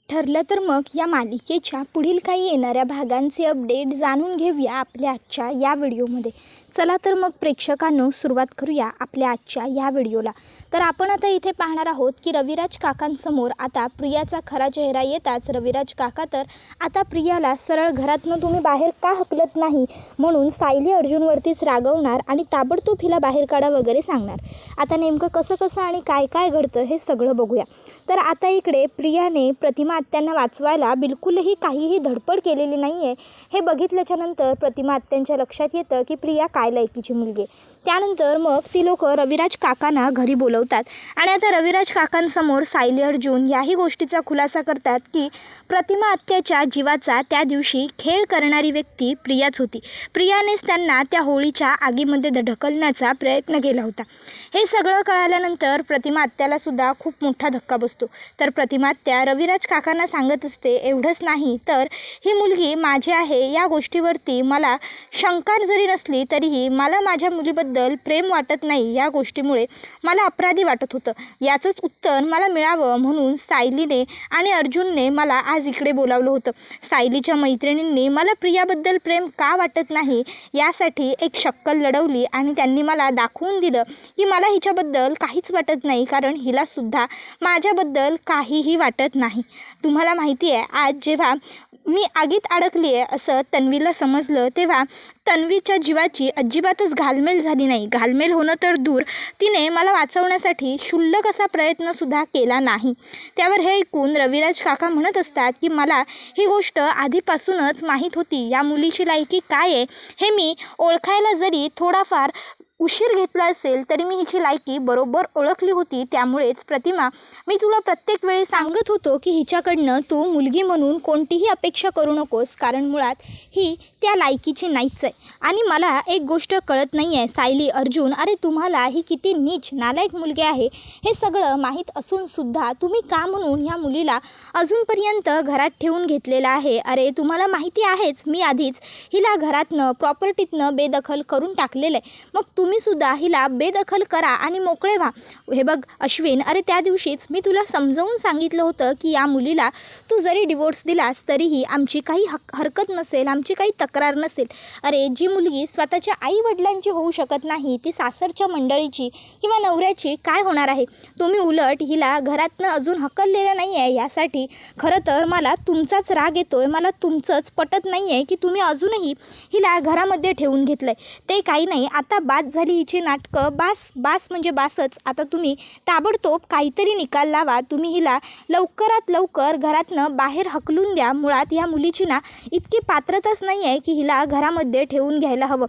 ठरलं तर मग या मालिकेच्या पुढील काही येणाऱ्या भागांचे अपडेट जाणून घेऊया आपल्या आजच्या या व्हिडिओमध्ये. चला तर मग प्रेक्षकांनो सुरुवात करूया आपल्या आजच्या या व्हिडिओला. तर आपण आता इथे पाहणार आहोत की रविराज काकांसमोर आता प्रियाचा खरा चेहरा येताच रविराज काका तर आता प्रियाला सरळ घरातनं तुम्ही बाहेर का हकलत नाही म्हणून सायली अर्जुनवरतीच रागवणार आणि ताबडतोब हिला बाहेर काढा वगैरे सांगणार. आता नेमकं कसं आणि काय काय घडतं हे सगळं बघूया. तर आता इकडे प्रियाने प्रतिमा आत्यांना वाचवायला बिलकुलही काहीही धडपड केलेली नाही आहे. हे बघितल्याच्या नंतर प्रतिमा आत्यांच्या लक्षात येतं की प्रिया काय लायकीची मुलगी आहे. त्यानंतर मग ती लोक रविराज काकांना घरी बोलवतात आणि आता रविराज काकांसमोर सायली अर्जुन याही गोष्टीचा खुलासा करतात की प्रतिमा आत्याच्या जीवाचा त्या दिवशी खेळ करणारी व्यक्ती प्रियाच होती. प्रियानेच त्यांना त्या होळीच्या आगीमध्ये ढकलण्याचा प्रयत्न केला होता. हे सगळं कळाल्यानंतर प्रतिमा आत्याला सुद्धा खूप मोठा धक्का बसतो. तर प्रतिमा आत्या रविराज काकांना सांगत असते, एवढंच नाही तर ही मुलगी माझी आहे या गोष्टीवरती मला शंका जरी नसली तरीही मला माझ्या मुलीबद्दल प्रेम वाटत नाही. या गोष्टीमुळे मला अपराधी वाटत होतं. याचंच उत्तर मला मिळावं म्हणून सायलीने आणि अर्जुनने मला आज इकडे बोलावलं होतं. सायलीच्या मैत्रिणींनी मला प्रियाबद्दल प्रेम का वाटत नाही यासाठी एक शक्कल लढवली आणि त्यांनी मला दाखवून दिलं की मला हिच्याबद्दल काहीच वाटत नाही, कारण हिलासुद्धा माझ्याबद्दल काहीही वाटत नाही. तुम्हाला माहिती आहे आज जेव्हा मी आगीत अडकली आहे असं तन्वीला समजलं तेव्हा तन्वीच्या जीवाची अजिबातच घालमेल झाली नाही. घालमेल होणं तर दूर, तिने मला वाचवण्यासाठी क्षुल्लक असा प्रयत्नसुद्धा केला नाही. त्यावर हे ऐकून रविराज काका म्हणत असतात की मला ही गोष्ट आधीपासूनच माहीत होती. या मुलीची लायकी काय आहे हे मी ओळखायला जरी थोडाफार उशीर घेतला असेल तरी मी हिची लायकी बरोबर ओळखली होती. त्यामुळेच प्रतिमा मी तुला प्रत्येक वेळी सांगत होतो की हिच्याकडनं तू मुलगी म्हणून कोणतीही अपेक्षा करू नकोस, कारण मुळात ही त्या लायकीची नाहीच आहे. आणि मला एक गोष्ट कळत नाही आहे सायली अर्जुन, अरे तुम्हाला ही किती नीच नालायक मुलगी आहे हे सगळं माहीत असूनसुद्धा तुम्ही का म्हणून ह्या मुलीला अजूनपर्यंत घरात ठेवून घेतलेलं आहे. अरे तुम्हाला माहिती आहेच मी आधीच हिला घरातनं प्रॉपर्टीतनं बेदखल करून टाकलेलं आहे. मग तुम्हीसुद्धा हिला बेदखल करा आणि मोकळे व्हा. हे बघ अश्विन, अरे त्या दिवशीच मी तुला समजावून सांगितलं होतं की या मुलीला तू जरी डिवोर्स दिलास तरीही आमची काही हरकत नसेल, आमची काही तक्रार नसेल. अरे जी मुलगी स्वतःच्या आई वडिलांची होऊ शकत नाही ती सासरच्या मंडळीची किंवा नवऱ्याची काय होणार आहे. तुम्ही उलट हिला घरातनं अजून हकललेलं नाही आहे. यासाठी खरं तर मला तुमचाच राग येतो आहे. मला तुमचंच पटत नाही आहे की तुम्ही अजूनही हिला घरामध्ये ठेवून घेतलं आहे. ते काही नाही, आता बास झाली हिची नाटकं. बास म्हणजे बासच. आता तुम्ही ताबडतोब काहीतरी निकाल लावा. तुम्ही हिला लवकरात लवकर घरातनं बाहेर हकलून द्या. मुळात या मुलीची ना इतकी पात्रताच नाही आहे की हिला घरामध्ये ठेवून घ्यायला हवं.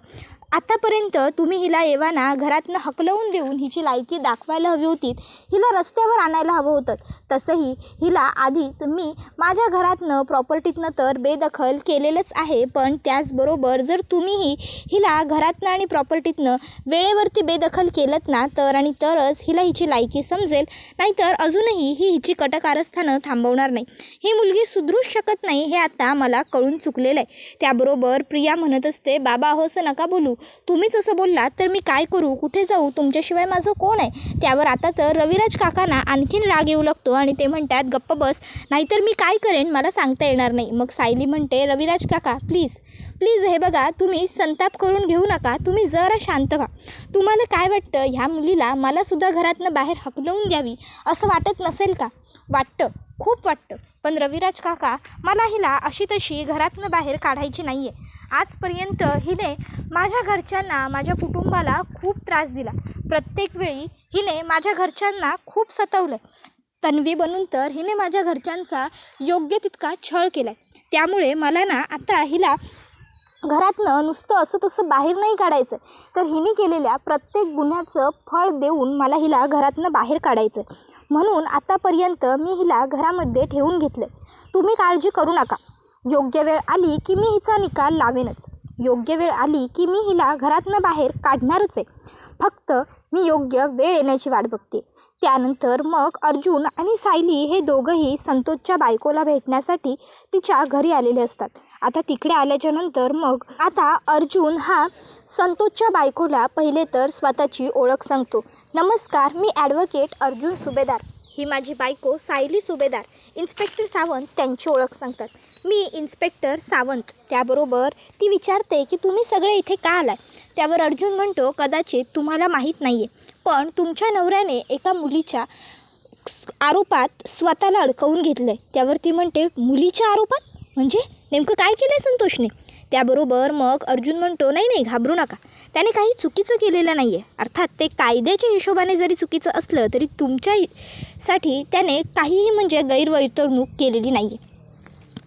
आतापर्यंत तुम्ही हिला येवाना घरातनं हकलवून देऊन हिची लायकी दाखवायला हवी होती, हिला रस्त्यावर आणायला हवं होतं. तसंही हिला आधीच मी माझ्या घरातनं प्रॉपर्टीतनं तर बेदखल केलेलंच आहे, पण त्याचबरोबर जर तुम्हीही हिला घरातनं आणि प्रॉपर्टीतनं वेळेवरती बेदखल केलं ना तरच हिला हिची लायकी समजेल. नाहीतर अजूनही ही हिची कटकारस्थानं थांबवणार नाही. ही मुलगी सुधरूच शकत नाही हे आता मला कळून चुकलेलं आहे. त्याबरोबर प्रिया म्हणत असते, बाबा हो असं नका बोलू, तुम्हीच असं बोललात तर मी काय करू, कुठे जाऊ, तुमच्याशिवाय माझं कोण आहे. त्यावर आता तर रविराज काकांना आणखीन राग येऊ लागतो आणि ते म्हणतात गप्प बस, नाहीतर मी काय करेन मला सांगता येणार नाही. मग सायली म्हणते, रविराज काका प्लीज हे बघा, तुम्ही संताप करून घेऊ नका, तुम्ही जरा शांत व्हा. तुम्हाला काय वाटतं ह्या मुलीला मलासुद्धा घरातनं बाहेर हकलवून द्यावी असं वाटत नसेल का? वाटतं, खूप वाटतं. पण रविराज काका मला हिला अशी तशी घरातनं बाहेर काढायची नाही आहे. आजपर्यंत हिने माझ्या घरच्यांना माझ्या कुटुंबाला खूप त्रास दिला. प्रत्येक वेळी हिने माझ्या घरच्यांना खूप सतवलं. तन्वी बनून तर हिने माझ्या घरच्यांचा योग्य तितका छळ केला आहे. त्यामुळे मला ना आता हिला घरातनं नुसतं असं तसं बाहेर नाही काढायचं, तर हिने केलेल्या प्रत्येक गुन्ह्याचं फळ देऊन मला हिला घरातनं बाहेर काढायचं. म्हणून आतापर्यंत मी हिला घरामध्ये ठेवून घेतलं. तुम्ही काळजी करू नका. योग्य वेळ आली की मी हिचा निकाल लावेनच. योग्य वेळ आली की मी हिला घरातनं बाहेर काढणारच आहे. फक्त मी योग्य वेळ येण्याची वाट बघते. त्यानंतर मग अर्जुन आणि सायली हे दोघंही संतोषच्या बायकोला भेटण्यासाठी तिच्या घरी आलेले असतात. आता तिकडे आल्याच्या नंतर मग आता अर्जुन हा संतोषच्या बायकोला पहिले तर स्वतःची ओळख सांगतो. नमस्कार, मी ॲडव्होकेट अर्जुन सुभेदार, ही माझी बायको सायली सुभेदार. इन्स्पेक्टर सावंत त्यांची ओळख सांगतात. मी इन्स्पेक्टर सावंत. त्याबरोबर ती विचारते की तुम्ही सगळे इथे का आलाय. त्यावर अर्जुन म्हणतो, कदाचित तुम्हाला माहीत नाही आहे, पण तुमच्या नवऱ्याने एका मुलीच्या आरोपात स्वतःला अडकवून घेतलं आहे. त्यावर ती म्हणते, मुलीच्या आरोपात म्हणजे नेमकं काय केलं आहे संतोषने. त्याबरोबर मग अर्जुन म्हणतो, नाही घाबरू नका, त्याने काही चुकीचं केलेलं नाही आहे. अर्थात ते कायद्याच्या हिशोबाने जरी चुकीचं असलं तरी तुमच्यासाठी त्याने काहीही म्हणजे गैरवर्तणूक केलेली नाही आहे.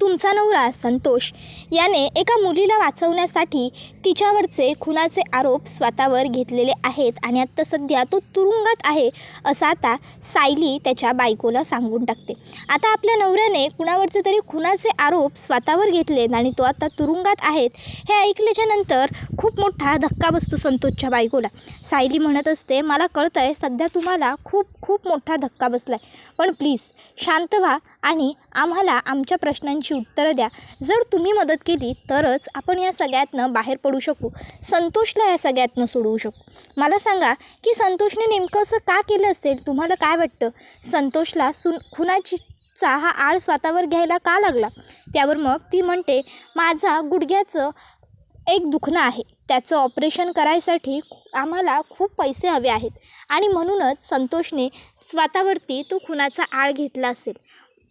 तुमचा नवरा संतोष याने एका मुलीला वाचवण्यासाठी तिच्यावरचे खुनाचे आरोप स्वतःवर घेतलेले आहेत आणि आत्ता सध्या तो तुरुंगात आहे असं आता सायली त्याच्या बायकोला सांगून टाकते. आता आपल्या नवऱ्याने कुणावरचे तरी खुनाचे आरोप स्वतःवर घेतलेत आणि तो आता तुरुंगात आहेत हे ऐकल्याच्या नंतर खूप मोठा धक्का बसतो संतोषच्या बायकोला. सायली म्हणत असते, मला कळतं आहे सध्या तुम्हाला खूप मोठा धक्का बसला आहे, पण प्लीज शांत व्हा आणि आम्हाला आमच्या प्रश्नांची उत्तरं द्या. जर तुम्ही मदत केली तरच आपण या सगळ्यातनं बाहेर पडू शकू, संतोषला या सगळ्यातनं सोडवू शकू. मला सांगा की संतोषने नेमकं असं का केलं असेल. तुम्हाला काय वाटतं, संतोषला खुनाचा हा आळ स्वतःवर घ्यायला का लागला. त्यावर मग ती म्हणते, माझा गुडघ्याचं एक दुखणं आहे, त्याचं ऑपरेशन करायसाठी आम्हाला खूप पैसे हवे आहेत आणि म्हणूनच संतोषने स्वतःवरती तो खुनाचा आळ घेतला असेल.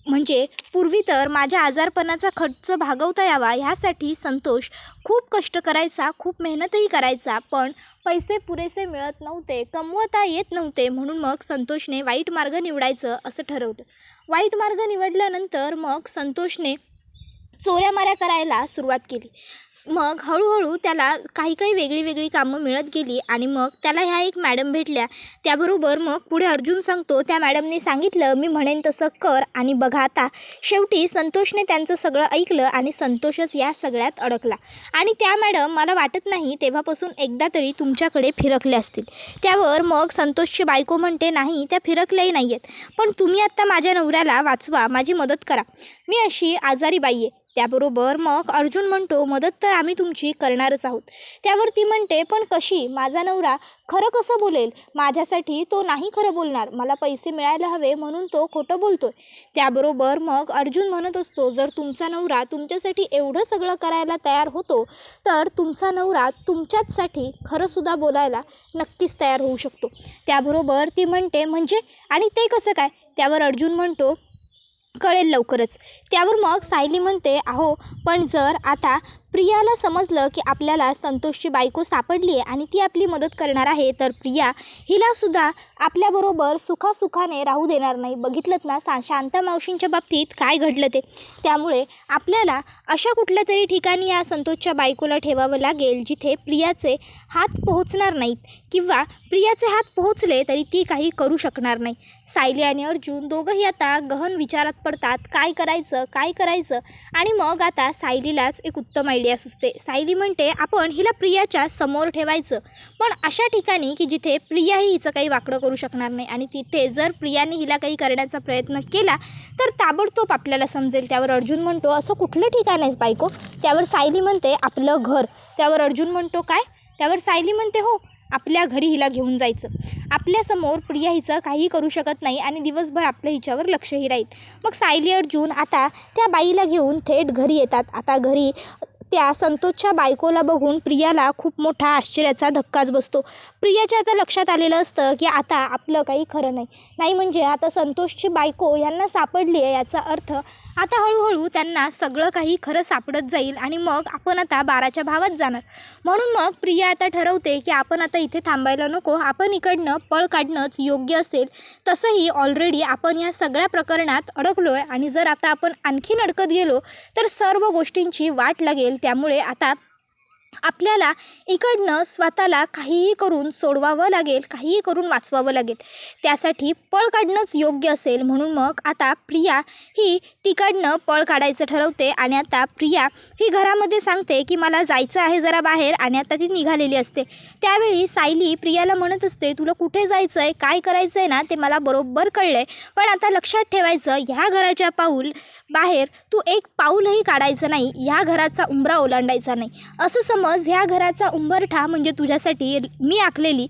म्हणजे पूर्वी तर माझ्या आजारपणाचा खर्च भागवता यावा ह्यासाठी संतोष खूप कष्ट करायचा, खूप मेहनतही करायचा, पण पैसे पुरेसे मिळत नव्हते, कमवता येत नव्हते. म्हणून मग संतोषने वाईट मार्ग निवडायचं असं ठरवलं. वाईट मार्ग निवडल्यानंतर मग संतोषने चोऱ्यामाऱ्या करायला सुरुवात केली. मग हळूहळू त्याला काही वेगळी कामं मिळत गेली आणि मग त्याला ह्या एक मॅडम भेटल्या. त्याबरोबर मग पुढे अर्जुन सांगतो, त्या मॅडमने सांगितलं मी म्हणेन तसं कर आणि बघा आता शेवटी संतोषने त्यांचं सगळं ऐकलं आणि संतोषच या सगळ्यात अडकला. आणि त्या मॅडम मला वाटत नाही तेव्हापासून एकदा तरी तुमच्याकडे फिरकल्या असतील. त्यावर मग संतोषची बायको म्हणते, नाही त्या फिरकल्याही नाही आहेत, पण तुम्ही आत्ता माझ्या नवऱ्याला वाचवा, माझी मदत करा, मी अशी आजारी बाई आहे. त्याबरोबर मग अर्जुन म्हणतो, मदत तर आम्ही तुमची करणारच आहोत. त्यावर ती म्हणते, पण कशी, माझा नवरा खरं कसं बोलेल, माझ्यासाठी तो नाही खरं बोलणार, मला पैसे मिळायला हवे म्हणून तो खोटं बोलतोय. त्याबरोबर मग अर्जुन म्हणत असतो, जर तुमचा नवरा तुमच्यासाठी एवढं सगळं करायला तयार होतो तर तुमचा नवरा तुमच्याचसाठी खरंसुद्धा बोलायला नक्कीच तयार होऊ शकतो. त्याबरोबर ती म्हणते, म्हणजे आणि ते कसं काय. त्यावर अर्जुन म्हणतो, कळेल लवकरच. त्यावर मग सायली म्हणते, अहो पण जर आता प्रियाला समजलं की आपल्याला संतोषची बायको सापडली आहे आणि ती आपली मदत करणार आहे तर प्रिया हिलासुद्धा आपल्याबरोबर सुखासुखाने राहू देणार नाही. बघितलंत ना शांता मावशींच्या बाबतीत काय घडलं ते. त्यामुळे आपल्याला अशा कुठल्या तरी ठिकाणी या संतोषच्या बायकोला ठेवावं लागेल जिथे प्रियाचे हात पोहोचणार नाहीत, किंवा प्रियाचे हात पोहोचले तरी ती काही करू शकणार नाही. सायली आणि अर्जुन दोघंही आता गहन विचारात पडतात, काय करायचं. आणि मग आता सायलीलाच एक उत्तम आयडिया सुचते. सायली म्हणते, आपण हिला प्रियाच्या समोर ठेवायचं, पण अशा ठिकाणी की जिथे प्रियाही हिचं काही वाकडं करू शकणार नाही आणि तिथे जर प्रियाने हिला काही करण्याचा प्रयत्न केला तर ताबडतोब आपल्याला समजेल. त्यावर अर्जुन म्हणतो, असं कुठलं ठिकाण आहेस बायको. त्यावर सायली म्हणते, आपलं घर. त्यावर अर्जुन म्हणतो, काय. त्यावर सायली म्हणते, हो, आपल्या घरी हिला घेऊन जायचं, आपल्यासमोर प्रिया हिचं काही करू शकत नाही आणि दिवसभर आपलं हिच्यावर लक्षही राहील. मग सायली अर्जुन आता त्या बाईला घेऊन थेट घरी येतात. आता घरी त्या संतोषच्या बायकोला बघून प्रियाला खूप मोठा आश्चर्याचा धक्काच बसतो. प्रियाच्या आता लक्षात आलेलं असतं की आता आपलं काही खरं नाही म्हणजे आता संतोषची बायको यांना सापडली आहे, याचा अर्थ आता हळूहळू त्यांना सगळं काही खरं सापडत जाईल आणि मग आपण आता 12च्या भावात जाणार. म्हणून मग प्रिया आता ठरवते की आपण आता इथे थांबायला नको, आपण इकडनं पळ काढणंच योग्य असेल. तसंही ऑलरेडी आपण या सगळ्या प्रकरणात अडकलो आहे आणि जर आता आपण आणखीन अडकत गेलो तर सर्व गोष्टींची वाट लागेल. त्यामुळे आता आपल्याला इकडनं स्वतःला काहीही करून सोडवावं लागेल, काहीही करून वाचवावं लागेल. त्यासाठी पळ काढणंच योग्य असेल. म्हणून मग आता प्रिया ही तिकडनं पळ काढायचं ठरवते आणि आता प्रिया ही घरामध्ये सांगते की मला जायचं आहे जरा बाहेर आणि आता ती निघालेली असते. त्यावेळी सायली प्रियाला म्हणत असते, तुला कुठे जायचं आहे, काय करायचं आहे ना ते मला बरोबर कळलं आहे, पण आता लक्षात ठेवायचं ह्या घराच्या बाहेर तू एक पाऊलही काढायचं नाही, ह्या घराचा उंबरा ओलांडायचा नाही. असं समज ह्या घराचा उंबरठा म्हणजे तुझ्यासाठी मी आखलेली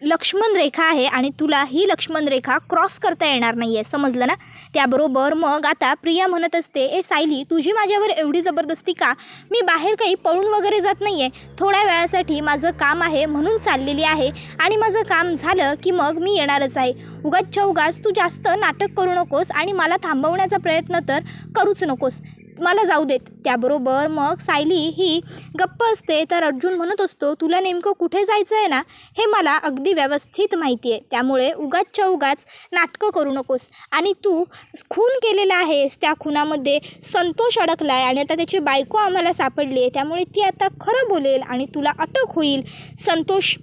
लक्ष्मण रेखा आहे आणि तुला ही लक्ष्मण रेखा क्रॉस करता येणार नाही आहे, समजलं ना? त्याबरोबर मग आता प्रिया म्हणत असते, ए सायली, तुझी माझ्यावर एवढी जबरदस्ती का? मी बाहेर काही पळून वगैरे जात नाही आहे, थोड्या वेळासाठी माझं काम आहे म्हणून चाललेली आहे आणि माझं काम झालं की मग मी येणारच आहे. उगाचच्या उगाच तू जास्त नाटक करू नकोस आणि मला थांबवण्याचा प्रयत्न तर करूच नकोस, मला जाऊ देत. त्याबरोबर मग सायली ही गप्प असते. तर अर्जुन म्हणत असतो, तुला नेमकं कुठे जायचं आहे ना हे मला अगदी व्यवस्थित माहिती आहे, त्यामुळे उगाचच्या उगाच नाटकं करू नकोस. आणि तू खून केलेला आहेस, त्या खुनामध्ये संतोष अडकला आहे आणि आता त्याची बायको आम्हाला सापडली आहे, त्यामुळे ती आता खरं बोलेल आणि तुला अटक होईल. संतोष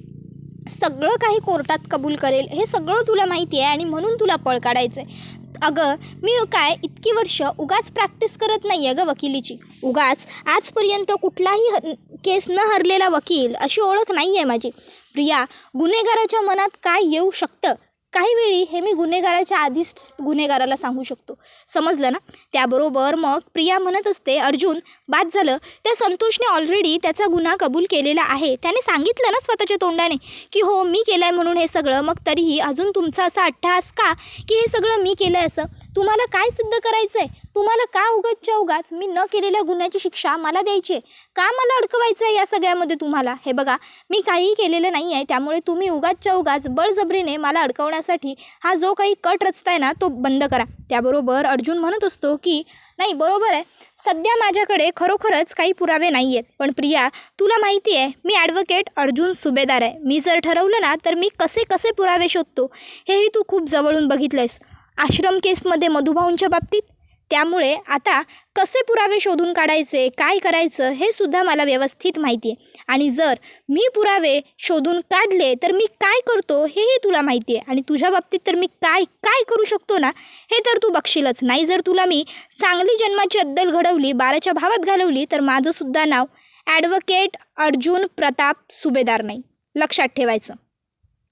सगळं काही कोर्टात कबूल करेल, हे सगळं तुला माहिती आहे आणि म्हणून तुला पळ काढायचं आहे. अगं मी काय इतकी वर्ष उगाच प्रॅक्टिस करत नाही आहे गं वकिलीची. उगाच आजपर्यंत कुठलाही केस न हरलेला वकील अशी ओळख नाही आहे माझी. प्रिया, गुन्हेगाराच्या मनात काय येऊ शकतं काही वेळी हे मी गुन्हेगाराच्या आधीच गुन्हेगाराला सांगू शकतो, समजलं ना? त्याबरोबर मग प्रिया म्हणत असते, अर्जुन बाद झालं, त्या संतोषने ऑलरेडी त्याचा गुन्हा कबूल केलेला आहे. त्याने सांगितलं ना स्वतःच्या तोंडाने की हो मी केलं आहे म्हणून हे सगळं. मग तरीही अजून तुमचा असा अट्टहास का की हे सगळं मी केलं आहे? असं तुम्हाला काय सिद्ध करायचं आहे? तुम्हाला का उगाचच्या उगाच मी न केलेल्या गुन्ह्याची शिक्षा मला द्यायची आहे? का मला अडकवायचं आहे या सगळ्यामध्ये तुम्हाला? हे बघा, मी काहीही केलेलं नाही आहे, त्यामुळे तुम्ही उगाचच्या उगाच बळजबरीने मला अडकवण्यासाठी हा जो काही कट रचताय ना तो बंद करा. त्याबरोबर अर्जुन म्हणत असतो की नाही बरोबर आहे, सध्या माझ्याकडे खरोखरच काही पुरावे नाही आहेत, पण प्रिया तुला माहिती आहे मी ॲडव्होकेट अर्जुन सुभेदार आहे. मी जर ठरवलं ना तर मी कसे कसे पुरावे शोधतो हेही तू खूप जवळून बघितलंयस आश्रम केसमध्ये मधुभाऊंच्या बाबतीत. त्यामुळे आता कसे पुरावे शोधून काढायचे, काय करायचं हे सुद्धा मला व्यवस्थित माहिती आहे. आणि जर मी पुरावे शोधून काढले तर मी काय करतो हेही तुला माहिती आहे. आणि तुझ्या बाबतीत तर मी काय काय करू शकतो ना हे तर तू बघशीलच. नाही जर तुला मी चांगली जन्माची अद्दल घडवली, बाराच्या भावात घालवली, तर माझंसुद्धा नाव ॲडव्होकेट अर्जुन प्रताप सुभेदार नाही, लक्षात ठेवायचं.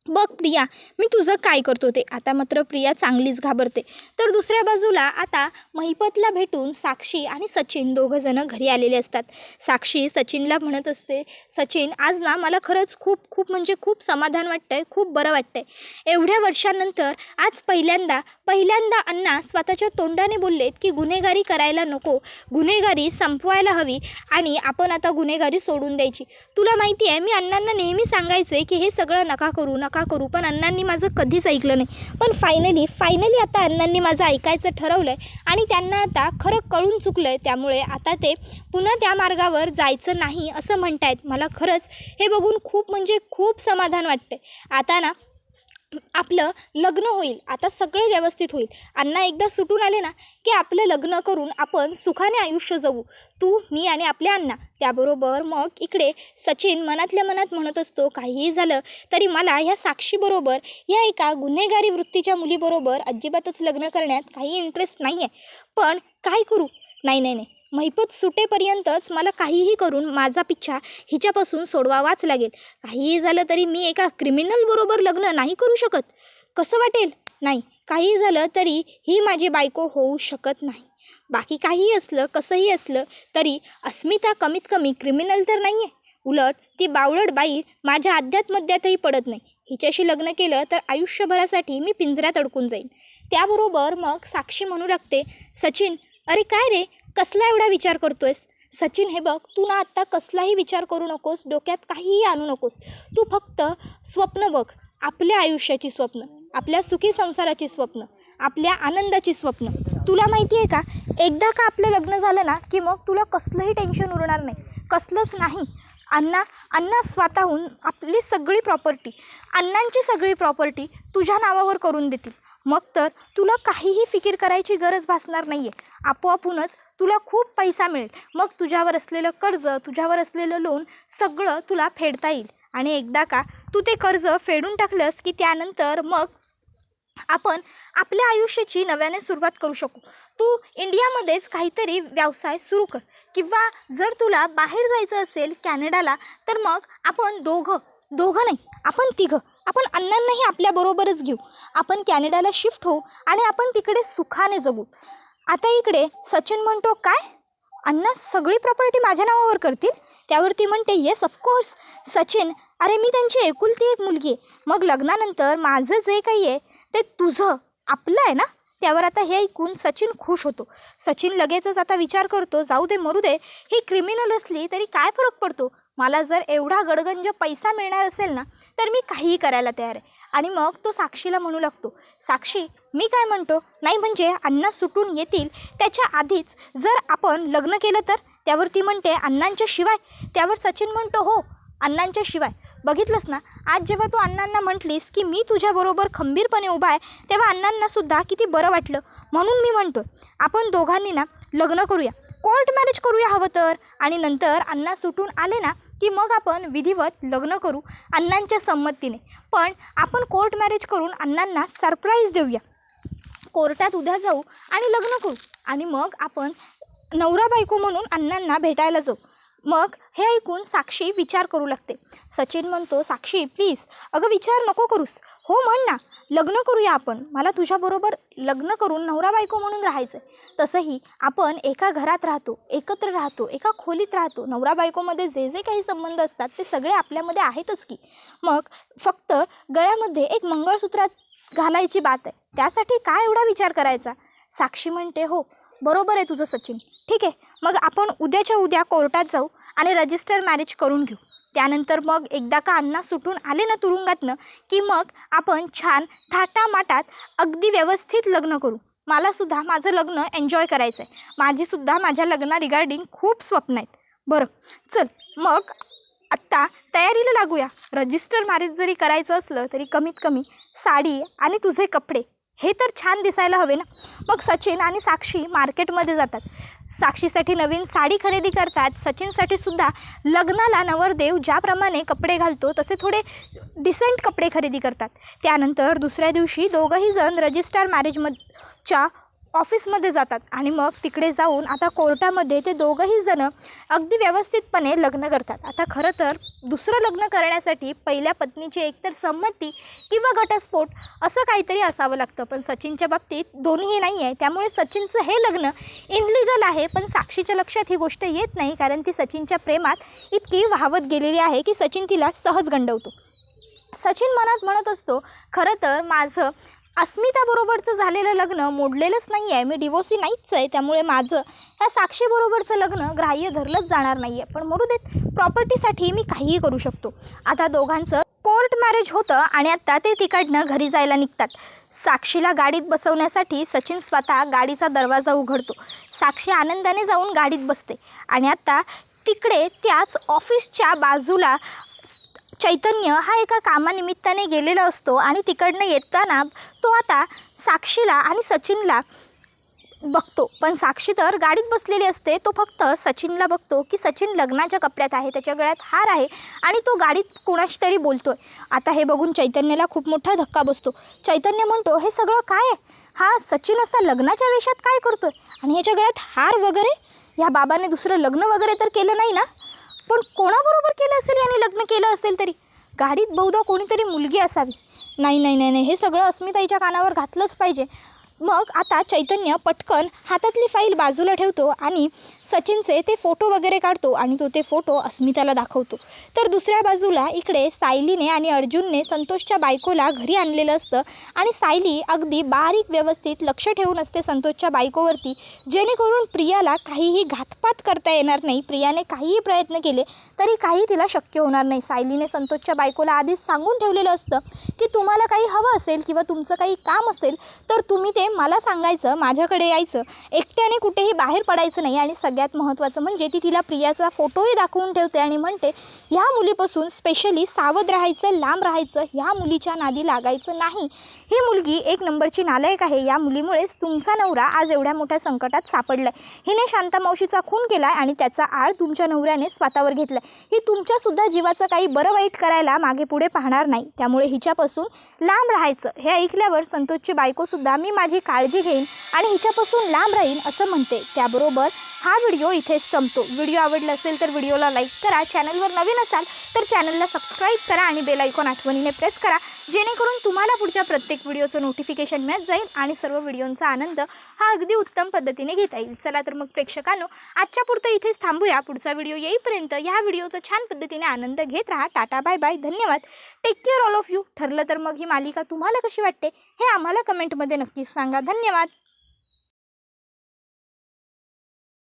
बघ प्रिया, मी तुझं काय करतो ते. आता मात्र प्रिया चांगलीच घाबरते. तर दुसऱ्या बाजूला आता महिपतला भेटून साक्षी आणि सचिन दोघंजणं घरी आलेले असतात. साक्षी सचिनला म्हणत असते, सचिन आज ना मला खरंच खूप खूप म्हणजे खूप समाधान वाटतं आहे, खूप बरं वाटतं आहे. एवढ्या वर्षांनंतर आज पहिल्यांदा अण्णा स्वतःच्या तोंडाने बोललेत की गुन्हेगारी करायला नको, गुन्हेगारी संपवायला हवी आणि आपण आता गुन्हेगारी सोडून द्यायची. तुला माहिती आहे मी अण्णांना नेहमी सांगायचे की हे सगळं नका करू, पण अण्णांनी माझं कधीच ऐकलं नाही. पण फायनली आता अण्णांनी माझं ऐकायचं ठरवलं आहे आणि त्यांना आता खरं कळून चुकलं आहे. त्यामुळे आता ते पुन्हा त्या मार्गावर जायचं नाही असं म्हणतायत. मला खरंच हे बघून खूप म्हणजे खूप समाधान वाटतं आहे. आता ना आपलं लग्न होईल, आता सगळं व्यवस्थित होईल. अण्णा एकदा सुटून आले ना की आपलं लग्न करून आपण सुखाने आयुष्य जगू, तू मी आणि आपले अण्णा. त्याबरोबर मग इकडे सचिन मनातल्या मनात म्हणत असतो, काहीही झालं तरी मला ह्या साक्षीबरोबर या एका गुन्हेगारी वृत्तीच्या मुलीबरोबर अजिबातच लग्न करण्यात काही इंटरेस्ट नाही आहे. पण काय करू? नाही, महिपत सुटेपर्यंतच मला काहीही करून माझा पिच्छा हिच्यापासून सोडवावाच लागेल. काहीही झालं तरी मी एका क्रिमिनलबरोबर लग्न नाही करू शकत. कसं वाटेल? नाही, काहीही झालं तरी ही माझी बायको होऊ शकत नाही. बाकी काहीही असलं, कसंही असलं तरी अस्मिता कमीत कमी क्रिमिनल तर नाही आहे. उलट ती बावळट बाई माझ्या अध्यात्मध्यातही पडत नाही. हिच्याशी लग्न केलं तर आयुष्यभरासाठी मी पिंजऱ्यात अडकून जाईन. त्याबरोबर मग साक्षी म्हणू लागते, सचिन अरे काय रे, कसला एवढा विचार करतोयस? सचिन हे बघ, तू ना आत्ता कसलाही विचार करू नकोस, डोक्यात काहीही आणू नकोस. तू फक्त स्वप्न बघ, आपल्या आयुष्याची स्वप्न, आपल्या सुखी संसाराची स्वप्न, आपल्या आनंदाची स्वप्न. तुला माहिती आहे का, एकदा का आपलं लग्न झालं ना की मग तुला कसलंही टेन्शन उरणार नाही, कसलंच नाही. अण्णा स्वतःहून आपली सगळी प्रॉपर्टी, अण्णांची सगळी प्रॉपर्टी तुझ्या नावावर करून देतील. मग तर तुला काहीही फिकीर करायची गरज भासणार नाही आहे. आपोआपूनच तुला खूप पैसा मिळेल. मग तुझ्यावर असलेलं कर्ज, तुझ्यावर असलेलं लोन सगळं तुला फेडता येईल. आणि एकदा का तू ते कर्ज फेडून टाकलंस की त्यानंतर मग आपण आपल्या आयुष्याची नव्याने सुरुवात करू शकू. तू इंडियामध्येच काहीतरी व्यवसाय सुरू कर, किंवा जर तुला बाहेर जायचं असेल कॅनडाला, तर मग आपण दोघं नाही, आपण तिघं, आपण अण्णांनाही आपल्याबरोबरच घेऊ. आपण कॅनडाला शिफ्ट होऊ आणि आपण तिकडे सुखाने जगू. आता इकडे सचिन म्हणतो, काय अण्णा सगळी प्रॉपर्टी माझ्या नावावर करतील? त्यावर ती म्हणते येस ऑफकोर्स सचिन, अरे मी त्यांची एकुलती एक मुलगी आहे, मग लग्नानंतर माझं जे काही आहे ते तुझं आपलं आहे ना. त्यावर आता हे ऐकून सचिन खुश होतो. सचिन लगेचच आता विचार करतो, जाऊ दे मरू दे, ही क्रिमिनल असली तरी काय फरक पडतो, मला जर एवढा गडगंज पैसा मिळणार असेल ना तर मी काहीही करायला तयार आहे. आणि मग तो साक्षीला म्हणू लागतो, साक्षी मी काय म्हणतो, नाही म्हणजे अण्णा सुटून येतील त्याच्या आधीच जर आपण लग्न केलं तर. त्यावर ती म्हणते अण्णांच्या शिवाय. त्यावर सचिन म्हणतो हो अण्णांच्या शिवाय. बघितलंस ना, आज जेव्हा तू अण्णांना म्हटलीस की मी तुझ्याबरोबर खंबीरपणे उभा आहे तेव्हा अण्णांनासुद्धा किती बरं वाटलं. म्हणून मी म्हणतो आपण दोघांनी ना लग्न करूया, कोर्ट मॅरेज करूया हवं तर, आणि नंतर अण्णा सुटून आले ना की मग आपण विधिवत लग्न करू अण्णांच्या संमतीने. पण आपण कोर्ट मॅरेज करून अण्णांना सरप्राईज देऊया, कोर्टात उद्या जाऊ आणि लग्न करू आणि मग आपण नवरा बायको म्हणून अण्णांना भेटायला जाऊ. मग हे ऐकून साक्षी विचार करू लागते. सचिन म्हणतो साक्षी प्लीज, अगं विचार नको करूस, हो म्हण ना, लग्न करूया आपण, मला तुझ्याबरोबर लग्न करून नवरा बायको म्हणून राहायचं आहे. तसंही आपण एका घरात राहतो, एकत्र राहतो, एका खोलीत राहतो, नवरा बायकोमध्ये जे जे काही संबंध असतात ते सगळे आपल्यामध्ये आहेतच की. मग फक्त गळ्यामध्ये एक मंगळसूत्र घालायची बात आहे, त्यासाठी काय एवढा विचार करायचा. साक्षी म्हणते हो बरोबर आहे तुझं सचिन, ठीक आहे, मग आपण उद्याच्या उद्या कोर्टात जाऊ आणि रजिस्टर मॅरेज करून घेऊ. त्यानंतर मग एकदा का अण्णा सुटून आले ना तुरुंगातनं की मग आपण छान थाटामाटात अगदी व्यवस्थित लग्न करू. मलासुद्धा माझं लग्न एन्जॉय करायचं आहे, माझीसुद्धा माझ्या लग्ना रिगार्डिंग खूप स्वप्न आहेत. बरं चल मग आत्ता तयारीला लागूया. रजिस्टर मॅरेज जरी करायचं असलं तरी कमीत कमी साडी आणि तुझे कपडे हे तर छान दिसायला हवे ना. मग सचिन आणि साक्षी मार्केटमध्ये जातात, साक्षीसाठी नवीन साडी खरेदी करतात. सचिनसाठी सुद्धा लग्नाला नवरदेव ज्याप्रमाणे कपडे घालतो तसे थोडे डिसेंट कपडे खरेदी करतात. त्यानंतर दुसऱ्या दिवशी दोघंही जण रजिस्टर मॅरेजच्या ऑफिसमध्ये जातात आणि मग तिकडे जाऊन आता कोर्टामध्ये ते दोघंही जण अगदी व्यवस्थितपणे लग्न करतात. आता खरं तर दुसरं लग्न करण्यासाठी पहिल्या पत्नीची एकतर संमती किंवा घटस्फोट असं काहीतरी असावं लागतं, पण सचिनच्या बाबतीत दोन्हीही नाही आहे. त्यामुळे सचिनचं हे लग्न इनलिगल आहे, पण साक्षीच्या लक्षात ही गोष्ट येत नाही, कारण ती सचिनच्या प्रेमात इतकी वाहवत गेलेली आहे की सचिन तिला सहज गंडवतो. सचिन मनात म्हणत असतो खरं तर माझं अस्मिताबरोबरचं झालेलं लग्न मोडलेलंच नाही आहे, मी डिवोर्सी नाहीच आहे, त्यामुळे माझं ह्या साक्षीबरोबरचं लग्न ग्राह्य धरलंच जाणार नाही आहे. पण मरू देत, प्रॉपर्टीसाठी मी काहीही करू शकतो. आता दोघांचं कोर्ट मॅरेज होतं आणि आत्ता ते तिकडनं घरी जायला निघतात. साक्षीला गाडीत बसवण्यासाठी सचिन स्वतः गाडीचा दरवाजा उघडतो. साक्षी आनंदाने जाऊन गाडीत बसते आणि आत्ता तिकडे त्याच ऑफिसच्या बाजूला चैतन्य हा एका कामानिमित्ताने गेलेला असतो आणि तिकडनं येताना तो आता साक्षीला आणि सचिनला बघतो. पण साक्षी तर गाडीत बसलेली असते, तो फक्त सचिनला बघतो की सचिन लग्नाच्या कपड्यात आहे, त्याच्या गळ्यात हार आहे आणि तो गाडीत कोणाशी तरी बोलतोय. आता हे बघून चैतन्याला खूप मोठा धक्का बसतो. चैतन्य म्हणतो हे सगळं काय आहे, हा सचिन असा लग्नाच्या वेशात काय करतोय आणि ह्याच्या गळ्यात हार वगैरे, ह्या बाबाने दुसरं लग्न वगैरे तर केलं नाही ना, पण कोणाबरोबर केलं असेल याने लग्न केलं असेल तरी, गाडीत बहुधा कोणीतरी मुलगी असावी. नाही नाही नाही नाही, हे सगळं अस्मिताईच्या कानावर घातलंच पाहिजे. मग आता चैतन्य पटकन हातातली फाईल बाजूला ठेवतो आणि सचिनचे ते फोटो वगैरे काढतो आणि तो ते फोटो अस्मिताला दाखवतो. तर दुसऱ्या बाजूला इकडे सायलीने आणि अर्जुनने संतोषच्या बायकोला घरी आणलेलं असतं आणि सायली अगदी बारीक व्यवस्थित लक्ष ठेवून असते संतोषच्या बायकोवरती, जेणेकरून प्रियाला काहीही घातपात करता येणार नाही. प्रियाने काहीही प्रयत्न केले तरी काही तिला शक्य होणार नाही. सायलीने संतोषच्या बायकोला आधीच सांगून ठेवलेलं असतं की तुम्हाला काही हवं असेल किंवा तुमचं काही काम असेल तर तुम्ही ते मला सांगायचं, माझ्याकडे यायचं, एकट्याने कुठेही बाहेर पडायचं नाही. आणि सगळ्यात महत्त्वाचं म्हणजे ती तिला प्रियाचा फोटोही दाखवून ठेवते आणि म्हणते ह्या मुलीपासून स्पेशली सावध राहायचं, लांब राहायचं, ह्या मुलीच्या नादी लागायचं नाही. ही मुलगी एक नंबरची नालायक आहे, या मुलीमुळेच तुमचा नवरा आज एवढ्या मोठ्या संकटात सापडला आहे. हिने शांता मावशीचा खून केला आहे आणि त्याचा आळ तुमच्या नवऱ्याने स्वतःवर घेतला आहे. ही तुमच्यासुद्धा जीवाचं काही बरं वाईट करायला मागे पुढे पाहणार नाही, त्यामुळे हिच्यापासून लांब राहायचं. हे ऐकल्यावर संतोषची बायकोसुद्धा मी माझी काळजी घेईन आणि हिच्यापासून लांब राहीन असं म्हणते. त्याबरोबर हा व्हिडिओ इथेच संपतो. व्हिडिओ आवडला असेल तर व्हिडिओला लाईक करा, चॅनलवर नवीन असाल तर चॅनलला सबस्क्राईब करा आणि बेल आयकॉन आठवणीने प्रेस करा, जेणेकरून तुम्हाला पुढच्या प्रत्येक व्हिडिओचं नोटिफिकेशन मिळत जाईल आणि सर्व व्हिडिओंचा आनंद हा अगदी उत्तम पद्धतीने घेता येईल. चला तर मग प्रेक्षकांनो आजच्या पुरतं इथेच थांबूया. पुढचा व्हिडिओ येईपर्यंत या व्हिडिओचा छान पद्धतीने आनंद घेत राहा. टाटा बाय बाय, धन्यवाद. Take care all of you. ठरलं तर मग ही मालिका तुम्हाला कशी वाटते हे आम्हाला कमेंटमध्ये नक्कीच सांगा. धन्यवाद.